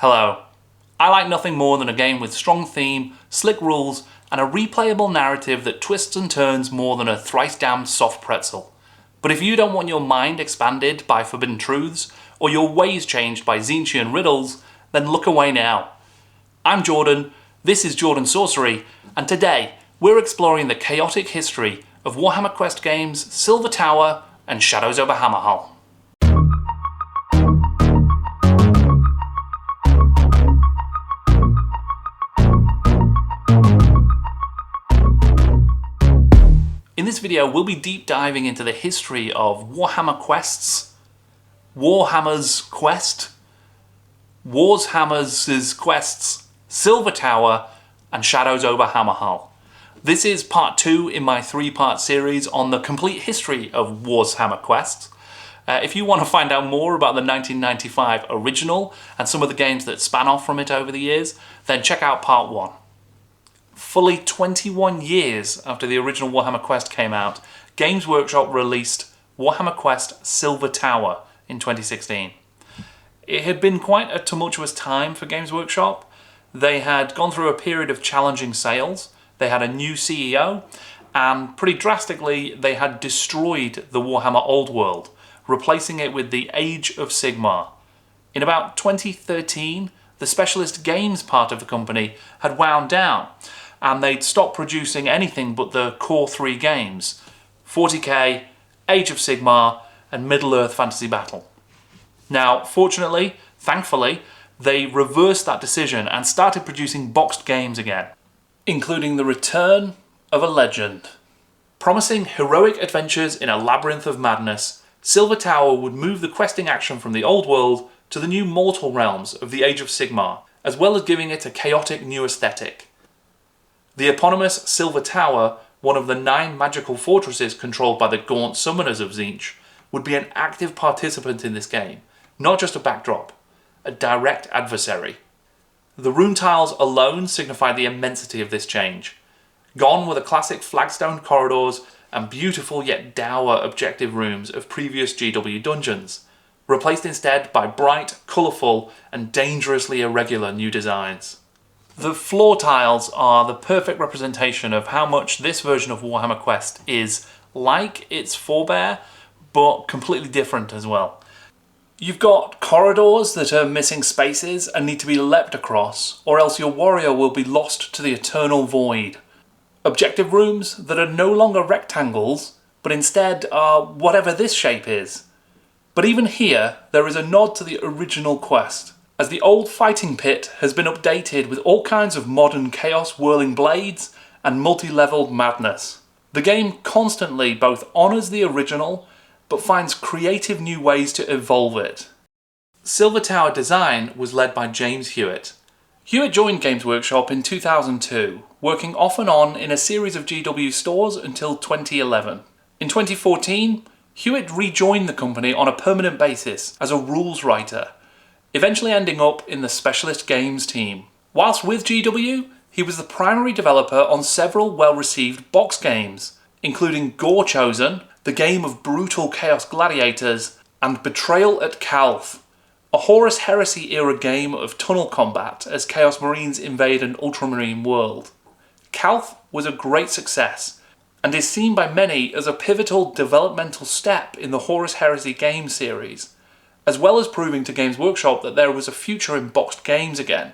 Hello. I like nothing more than a game with strong theme, slick rules, and a replayable narrative that twists and turns more than a thrice-damned soft pretzel. But if you don't want your mind expanded by forbidden truths, or your ways changed by Tzeentchian riddles, then look away now. I'm Jordan, this is Jordan Sorcery, and today we're exploring the chaotic history of Warhammer Quest games Silver Tower and Shadows over Hammerhal. In this video, we'll be deep diving into the history of Warhammer Quests, Warhammer's Quest, Warhammer's Quests, Silver Tower, and Shadows over Hammerhal. This is part 2 in my 3-part series on the complete history of Warhammer Quests. If you want to find out more about the 1995 original and some of the games that span off from it over the years, then check out part 1. Fully 21 years after the original Warhammer Quest came out, Games Workshop released Warhammer Quest Silver Tower in 2016. It had been quite a tumultuous time for Games Workshop. They had gone through a period of challenging sales, they had a new CEO, and pretty drastically they had destroyed the Warhammer Old World, replacing it with the Age of Sigmar. In about 2013, the specialist games part of the company had wound down, and they'd stopped producing anything but the core 3 games, 40k, Age of Sigmar, and Middle-earth Fantasy Battle. Now, fortunately, thankfully, they reversed that decision and started producing boxed games again, including the return of a legend. Promising heroic adventures in a labyrinth of madness, Silver Tower would move the questing action from the old world to the new mortal realms of the Age of Sigmar, as well as giving it a chaotic new aesthetic. The eponymous Silver Tower, one of the 9 magical fortresses controlled by the gaunt summoners of Tzeentch, would be an active participant in this game, not just a backdrop, a direct adversary. The rune tiles alone signify the immensity of this change. Gone were the classic flagstone corridors and beautiful yet dour objective rooms of previous GW dungeons, replaced instead by bright, colourful and dangerously irregular new designs. The floor tiles are the perfect representation of how much this version of Warhammer Quest is like its forebear, but completely different as well. You've got corridors that are missing spaces and need to be leapt across, or else your warrior will be lost to the eternal void. Objective rooms that are no longer rectangles, but instead are whatever this shape is. But even here, there is a nod to the original quest, as the old fighting pit has been updated with all kinds of modern chaos whirling blades and multi-leveled madness. The game constantly both honours the original, but finds creative new ways to evolve it. Silver Tower design was led by James Hewitt. Hewitt joined Games Workshop in 2002, working off and on in a series of GW stores until 2011. In 2014, Hewitt rejoined the company on a permanent basis as a rules writer, eventually ending up in the specialist games team. Whilst with GW, he was the primary developer on several well-received box games, including Gore Chosen, the game of brutal chaos gladiators, and Betrayal at Calth, a Horus Heresy era game of tunnel combat as Chaos Marines invade an ultramarine world. Calth was a great success, and is seen by many as a pivotal developmental step in the Horus Heresy game series, as well as proving to Games Workshop that there was a future in boxed games again.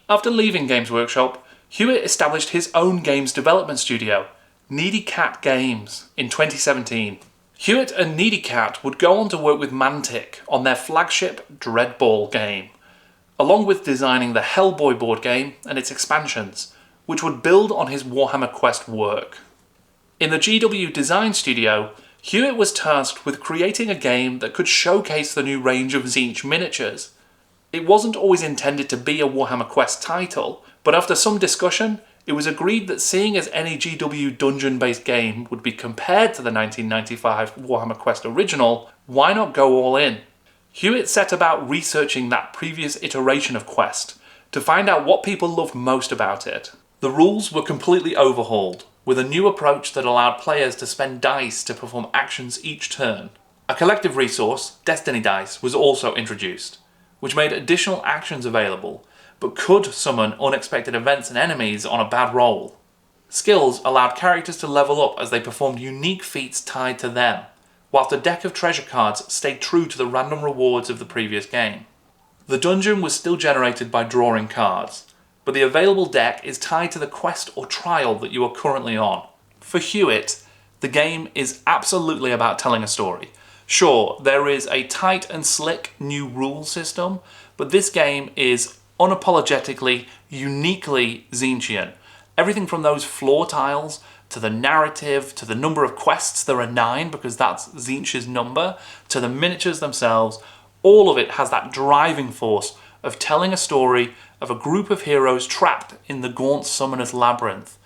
After leaving Games Workshop, Hewitt established his own games development studio, Needy Cat Games, in 2017. Hewitt and Needy Cat would go on to work with Mantic on their flagship Dreadball game, along with designing the Hellboy board game and its expansions, which would build on his Warhammer Quest work. In the GW design studio, Hewitt was tasked with creating a game that could showcase the new range of Tzeentch miniatures. It wasn't always intended to be a Warhammer Quest title, but after some discussion, it was agreed that seeing as any GW dungeon-based game would be compared to the 1995 Warhammer Quest original, why not go all in? Hewitt set about researching that previous iteration of Quest to find out what people loved most about it. The rules were completely overhauled, with a new approach that allowed players to spend dice to perform actions each turn. A collective resource, Destiny Dice, was also introduced, which made additional actions available, but could summon unexpected events and enemies on a bad roll. Skills allowed characters to level up as they performed unique feats tied to them, whilst a deck of treasure cards stayed true to the random rewards of the previous game. The dungeon was still generated by drawing cards, but the available deck is tied to the quest or trial that you are currently on. For Hewitt, the game is absolutely about telling a story. Sure, there is a tight and slick new rule system, but this game is unapologetically, uniquely Tzeentchian. Everything from those floor tiles, to the narrative, to the number of quests, there are 9 because that's Tzeentch's number, to the miniatures themselves, all of it has that driving force of telling a story of a group of heroes trapped in the Gaunt Summoner's Labyrinth.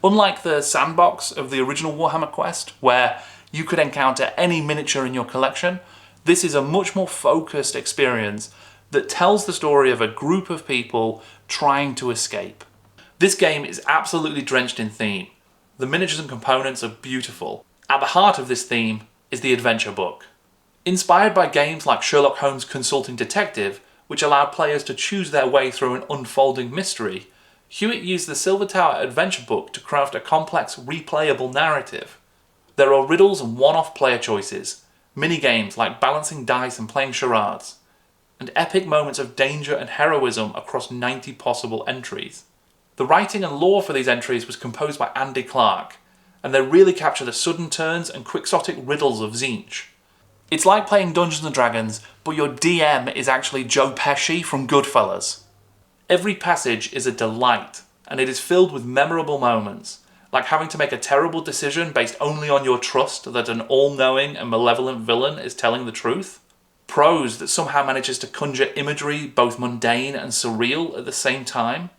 Unlike the sandbox of the original Warhammer Quest, where you could encounter any miniature in your collection, this is a much more focused experience that tells the story of a group of people trying to escape. This game is absolutely drenched in theme. The miniatures and components are beautiful. At the heart of this theme is the adventure book. Inspired by games like Sherlock Holmes' Consulting Detective, which allowed players to choose their way through an unfolding mystery, Hewitt used the Silver Tower adventure book to craft a complex, replayable narrative. There are riddles and one-off player choices, mini-games like balancing dice and playing charades, and epic moments of danger and heroism across 90 possible entries. The writing and lore for these entries was composed by Andy Clark, and they really capture the sudden turns and quixotic riddles of Tzeentch. It's like playing Dungeons & Dragons, but your DM is actually Joe Pesci from Goodfellas. Every passage is a delight, and it is filled with memorable moments, like having to make a terrible decision based only on your trust that an all-knowing and malevolent villain is telling the truth. Prose that somehow manages to conjure imagery both mundane and surreal at the same time.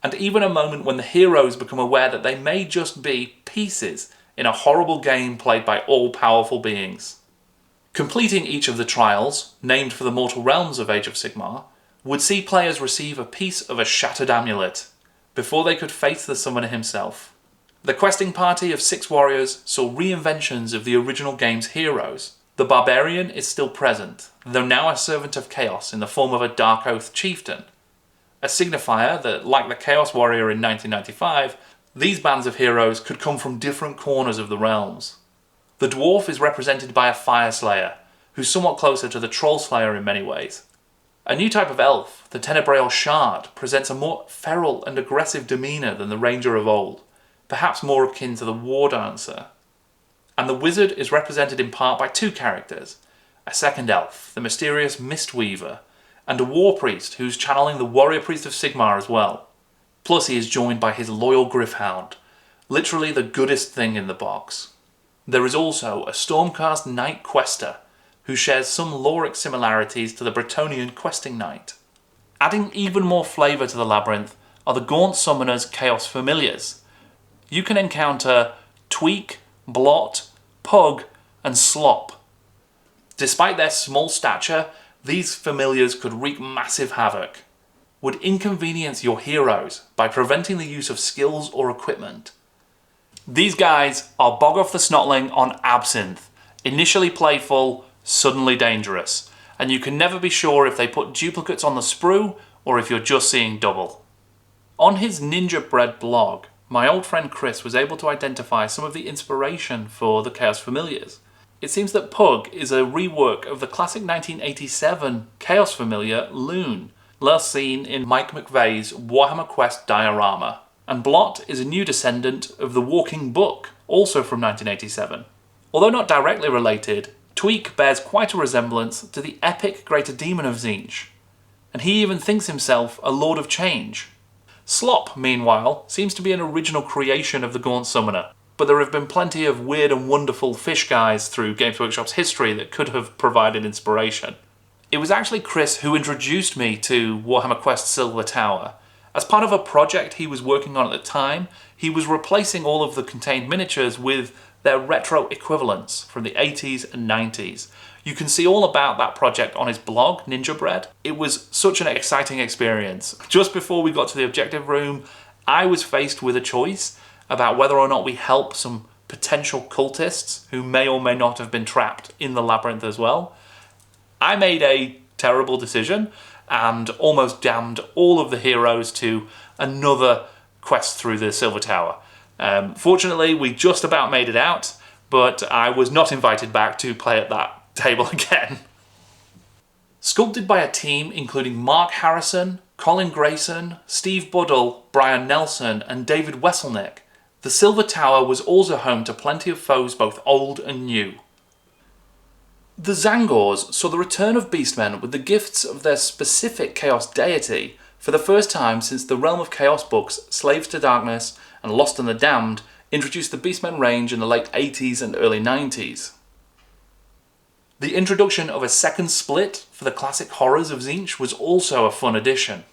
And even a moment when the heroes become aware that they may just be pieces in a horrible game played by all-powerful beings. Completing each of the trials, named for the mortal realms of Age of Sigmar, would see players receive a piece of a shattered amulet, before they could face the summoner himself. The questing party of 6 warriors saw reinventions of the original game's heroes. The barbarian is still present, though now a servant of chaos in the form of a Dark Oath chieftain. A signifier that, like the Chaos Warrior in 1995, these bands of heroes could come from different corners of the realms. The dwarf is represented by a Fire Slayer, who's somewhat closer to the Troll Slayer in many ways. A new type of elf, the Tenebrael Shard, presents a more feral and aggressive demeanour than the Ranger of old, perhaps more akin to the War Dancer. And the wizard is represented in part by 2 characters, a second elf, the mysterious Mistweaver, and a war priest who's channeling the warrior priest of Sigmar as well. Plus he is joined by his loyal Gryph-hound, literally the goodest thing in the box. There is also a Stormcast Knight Quester, who shares some loric similarities to the Bretonnian Questing Knight. Adding even more flavour to the labyrinth are the Gaunt Summoner's Chaos Familiars. You can encounter Tweak, Blot, Pug, and Slop. Despite their small stature, these familiars could wreak massive havoc, would inconvenience your heroes by preventing the use of skills or equipment. These guys are Bog Off the Snotling on Absinthe, initially playful, suddenly dangerous, and you can never be sure if they put duplicates on the sprue or if you're just seeing double. On his Ninja Bread blog, my old friend Chris was able to identify some of the inspiration for the Chaos Familiars. It seems that Pug is a rework of the classic 1987 Chaos Familiar Loon, last seen in Mike McVeigh's Warhammer Quest diorama, and Blot is a new descendant of the Walking Book, also from 1987. Although not directly related, Tweak bears quite a resemblance to the epic Greater Demon of Tzeentch, and he even thinks himself a Lord of Change. Slop, meanwhile, seems to be an original creation of the Gaunt Summoner, but there have been plenty of weird and wonderful fish guys through Games Workshop's history that could have provided inspiration. It was actually Chris who introduced me to Warhammer Quest Silver Tower. As part of a project he was working on at the time, he was replacing all of the contained miniatures with their retro equivalents from the 80s and 90s. You can see all about that project on his blog, Ninja Bread. It was such an exciting experience. Just before we got to the objective room, I was faced with a choice about whether or not we help some potential cultists who may or may not have been trapped in the labyrinth as well. I made a terrible decision, and almost damned all of the heroes to another quest through the Silver Tower. Fortunately, we just about made it out, but I was not invited back to play at that table again. Sculpted by a team including Mark Harrison, Colin Grayson, Steve Buddle, Brian Nelson and David Wesselnick, the Silver Tower was also home to plenty of foes both old and new. The Zangors saw the return of beastmen with the gifts of their specific chaos deity for the first time since the Realm of Chaos books Slaves to Darkness and Lost and the Damned introduced the beastmen range in the late 80s and early 90s. The introduction of a second split for the classic horrors of Tzeentch was also a fun addition.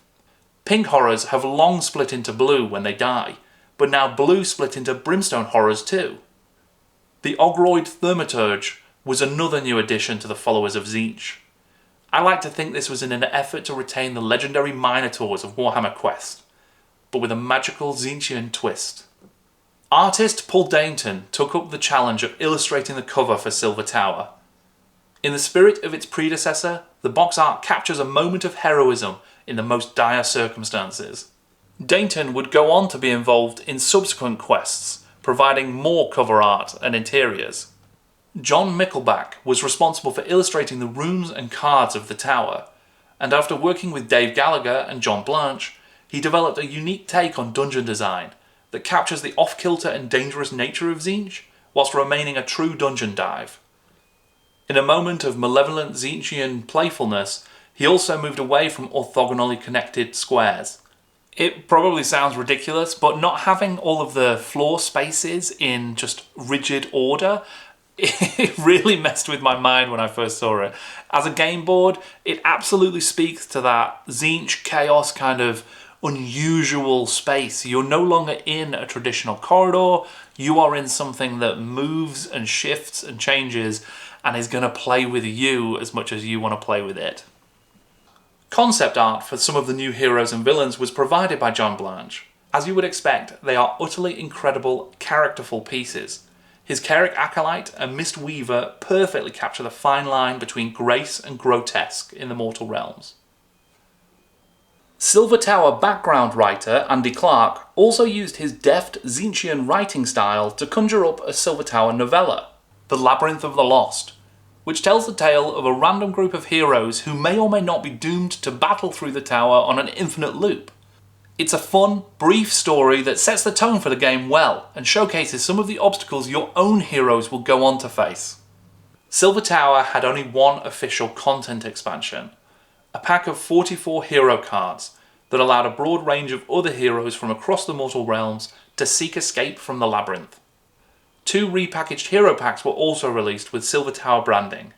Pink horrors have long split into blue when they die, but now blue split into brimstone horrors too. The Ogroid Thaumaturge was another new addition to the followers of Tzeentch. I like to think this was in an effort to retain the legendary Minotaurs of Warhammer Quest, but with a magical Tzeentchian twist. Artist Paul Dainton took up the challenge of illustrating the cover for Silver Tower. In the spirit of its predecessor, the box art captures a moment of heroism in the most dire circumstances. Dainton would go on to be involved in subsequent quests, providing more cover art and interiors. John Mickelback was responsible for illustrating the runes and cards of the tower, and after working with Dave Gallagher and John Blanche, he developed a unique take on dungeon design that captures the off-kilter and dangerous nature of Tzeentch, whilst remaining a true dungeon dive. In a moment of malevolent Tzeentchian playfulness, he also moved away from orthogonally connected squares. It probably sounds ridiculous, but not having all of the floor spaces in just rigid order, it really messed with my mind when I first saw it. As a game board, it absolutely speaks to that Tzeentch chaos kind of unusual space. You're no longer in a traditional corridor, you are in something that moves and shifts and changes and is going to play with you as much as you want to play with it. Concept art for some of the new heroes and villains was provided by John Blanche. As you would expect, they are utterly incredible, characterful pieces. His Carrick Acolyte and Mistweaver perfectly capture the fine line between grace and grotesque in the mortal realms. Silver Tower background writer Andy Clark also used his deft Tzeentchian writing style to conjure up a Silver Tower novella, The Labyrinth of the Lost, which tells the tale of a random group of heroes who may or may not be doomed to battle through the tower on an infinite loop. It's a fun, brief story that sets the tone for the game well and showcases some of the obstacles your own heroes will go on to face. Silver Tower had only one official content expansion, a pack of 44 hero cards that allowed a broad range of other heroes from across the mortal realms to seek escape from the labyrinth. 2 repackaged hero packs were also released with Silver Tower branding.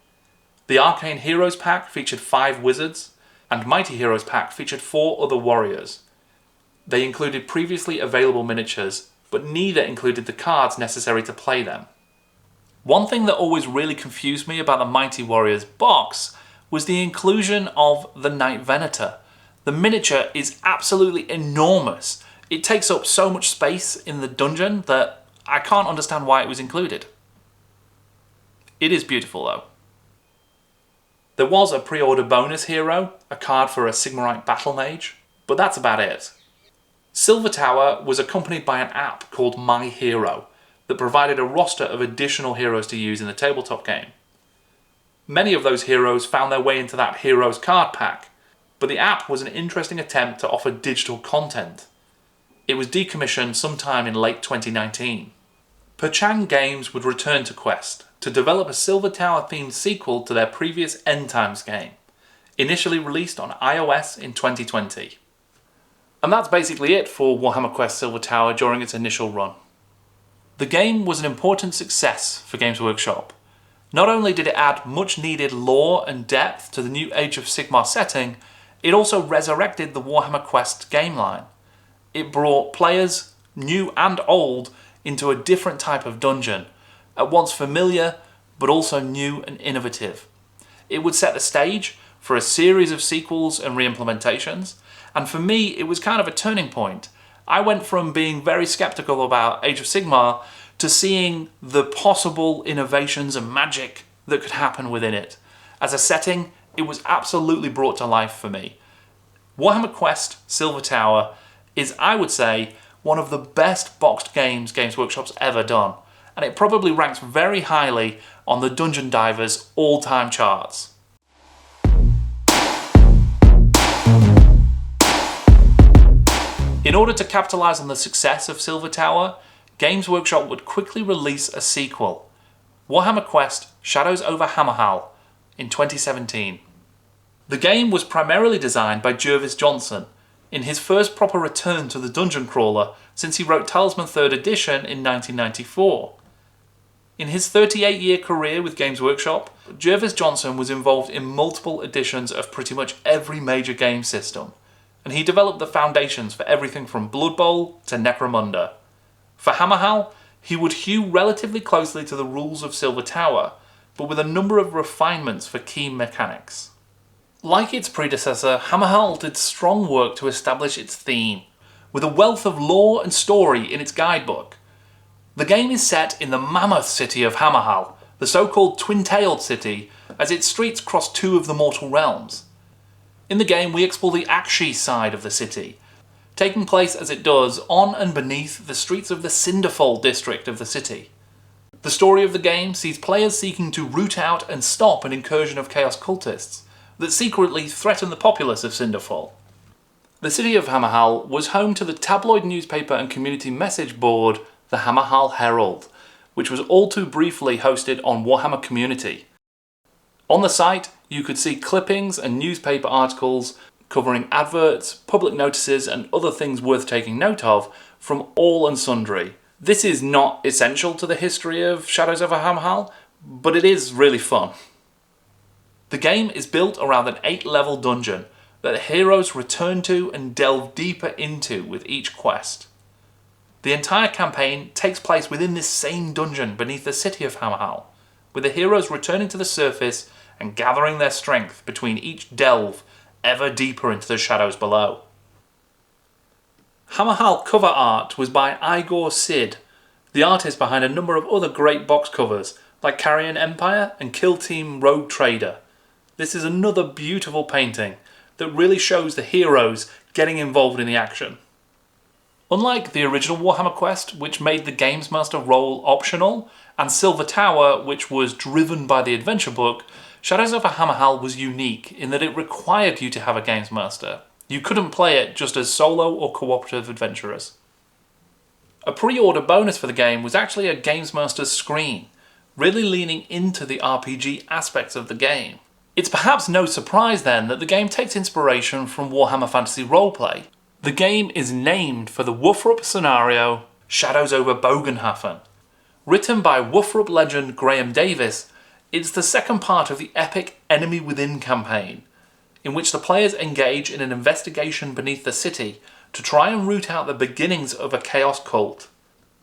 The Arcane Heroes pack featured 5 wizards, and Mighty Heroes pack featured 4 other warriors. They included previously available miniatures, but neither included the cards necessary to play them. One thing that always really confused me about the Mighty Warriors box was the inclusion of the Knight Venator. The miniature is absolutely enormous. It takes up so much space in the dungeon that I can't understand why it was included. It is beautiful though. There was a pre-order bonus hero, a card for a Sigmarite Battle Mage, but that's about it. Silver Tower was accompanied by an app called My Hero that provided a roster of additional heroes to use in the tabletop game. Many of those heroes found their way into that Heroes card pack, but the app was an interesting attempt to offer digital content. It was decommissioned sometime in late 2019. Perchang Games would return to Quest to develop a Silver Tower themed sequel to their previous End Times game, initially released on iOS in 2020. And that's basically it for Warhammer Quest Silver Tower during its initial run. The game was an important success for Games Workshop. Not only did it add much needed lore and depth to the new Age of Sigmar setting, it also resurrected the Warhammer Quest game line. It brought players, new and old, into a different type of dungeon, at once familiar but also new and innovative. It would set the stage for a series of sequels and re-implementations, and for me it was kind of a turning point. I went from being very skeptical about Age of Sigmar to seeing the possible innovations and magic that could happen within it. As a setting, it was absolutely brought to life for me, Warhammer Quest Silver Tower is, I would say, one of the best boxed games Games Workshop's ever done, and it probably ranks very highly on the Dungeon Divers all-time charts. In order to capitalise on the success of Silver Tower, Games Workshop would quickly release a sequel, Warhammer Quest Shadows over Hammerhal, in 2017. The game was primarily designed by Jervis Johnson, in his first proper return to the dungeon crawler since he wrote Talisman 3rd Edition in 1994. In his 38-year career with Games Workshop, Jervis Johnson was involved in multiple editions of pretty much every major game system, and he developed the foundations for everything from Blood Bowl to Necromunda. For Hammerhal, he would hew relatively closely to the rules of Silver Tower, but with a number of refinements for key mechanics. Like its predecessor, Hammerhal did strong work to establish its theme, with a wealth of lore and story in its guidebook. The game is set in the mammoth city of Hammerhal, the so-called twin-tailed city, as its streets cross two of the mortal realms. In the game, we explore the Akshi side of the city, taking place as it does on and beneath the streets of the Cinderfall district of the city. The story of the game sees players seeking to root out and stop an incursion of Chaos cultists that secretly threaten the populace of Cinderfall. The city of Hammerhal was home to the tabloid newspaper and community message board, the Hammerhal Herald, which was all too briefly hosted on Warhammer Community. On the site, you could see clippings and newspaper articles covering adverts, public notices, and other things worth taking note of from all and sundry. This is not essential to the history of Shadows over Hammerhal, but it is really fun. The game is built around an 8-level dungeon that the heroes return to and delve deeper into with each quest. The entire campaign takes place within this same dungeon beneath the city of Hammerhal, with the heroes returning to the surface and gathering their strength between each delve ever deeper into the shadows below. Hammerhal cover art was by Igor Sid, the artist behind a number of other great box covers like Carrion Empire and Kill Team Rogue Trader. This is another beautiful painting that really shows the heroes getting involved in the action. Unlike the original Warhammer Quest, which made the Games Master role optional, and Silver Tower, which was driven by the adventure book, Shadows over Hammerhal was unique in that it required you to have a Games Master. You couldn't play it just as solo or cooperative adventurers. A pre-order bonus for the game was actually a Games Master's screen, really leaning into the RPG aspects of the game. It's perhaps no surprise then that the game takes inspiration from Warhammer Fantasy Roleplay. The game is named for the WFRP scenario Shadows over Bogenhafen. Written by WFRP legend Graham Davis, it's the second part of the epic Enemy Within campaign, in which the players engage in an investigation beneath the city to try and root out the beginnings of a chaos cult.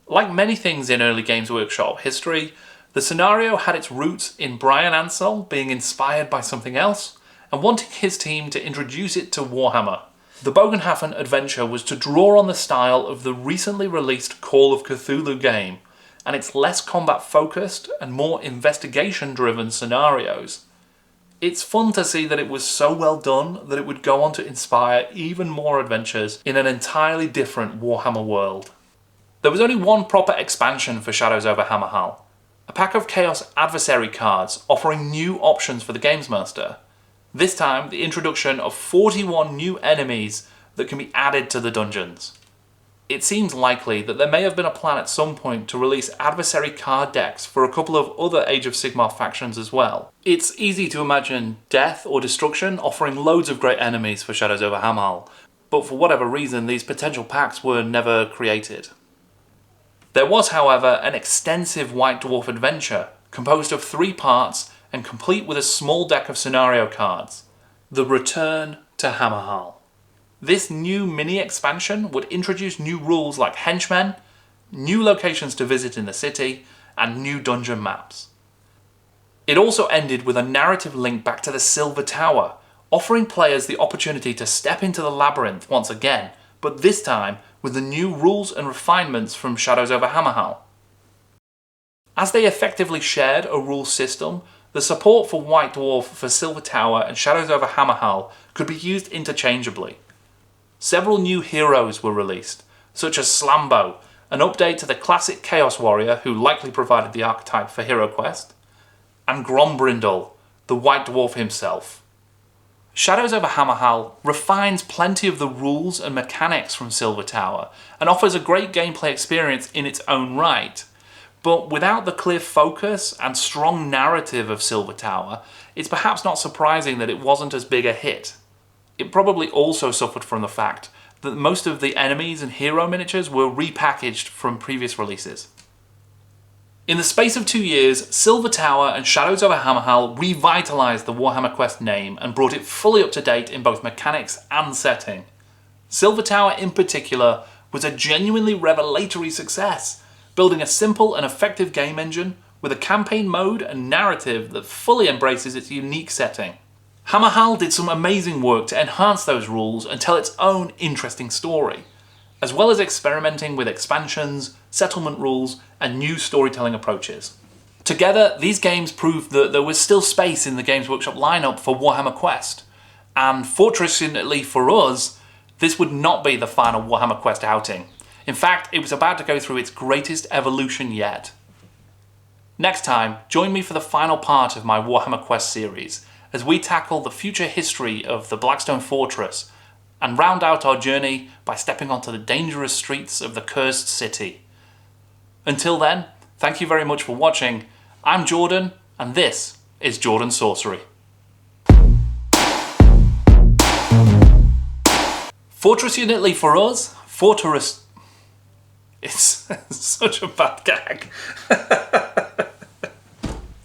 Like many things in early Games Workshop history, the scenario had its roots in Brian Ansell being inspired by something else and wanting his team to introduce it to Warhammer. The Bogenhafen adventure was to draw on the style of the recently released Call of Cthulhu game and its less combat focused and more investigation driven scenarios. It's fun to see that it was so well done that it would go on to inspire even more adventures in an entirely different Warhammer world. There was only one proper expansion for Shadows over Hammerhal, a pack of Chaos Adversary cards offering new options for the Games Master. This time, the introduction of 41 new enemies that can be added to the dungeons. It seems likely that there may have been a plan at some point to release adversary card decks for a couple of other Age of Sigmar factions as well. It's easy to imagine death or destruction offering loads of great enemies for Shadows over Hammerhal, but for whatever reason these potential packs were never created. There was, however, an extensive White Dwarf adventure, composed of 3 parts and complete with a small deck of scenario cards. The Return to Hammerhal. This new mini-expansion would introduce new rules like henchmen, new locations to visit in the city, and new dungeon maps. It also ended with a narrative link back to the Silver Tower, offering players the opportunity to step into the labyrinth once again, but this time with the new rules and refinements from Shadows over Hammerhal. As they effectively shared a rule system, the support for White Dwarf for Silver Tower and Shadows over Hammerhal could be used interchangeably. Several new heroes were released, such as Slambo, an update to the classic Chaos Warrior who likely provided the archetype for HeroQuest, and Grombrindal, the White Dwarf himself. Shadows over Hammerhal refines plenty of the rules and mechanics from Silver Tower and offers a great gameplay experience in its own right. But without the clear focus and strong narrative of Silver Tower, it's perhaps not surprising that it wasn't as big a hit. It probably also suffered from the fact that most of the enemies and hero miniatures were repackaged from previous releases. In the space of 2 years, Silver Tower and Shadows over Hammerhal revitalised the Warhammer Quest name and brought it fully up to date in both mechanics and setting. Silver Tower in particular was a genuinely revelatory success, building a simple and effective game engine with a campaign mode and narrative that fully embraces its unique setting. Hammerhal did some amazing work to enhance those rules and tell its own interesting story, as well as experimenting with expansions, settlement rules, and new storytelling approaches. Together, these games proved that there was still space in the Games Workshop lineup for Warhammer Quest, and fortunately for us, this would not be the final Warhammer Quest outing. In fact, it was about to go through its greatest evolution yet. Next time, join me for the final part of my Warhammer Quest series, as we tackle the future history of the Blackstone Fortress, and round out our journey by stepping onto the dangerous streets of the Cursed City. Until then, thank you very much for watching. I'm Jordan, and this is Jordan's Sorcery. Fortunately for us, Fortress... It's such a bad gag.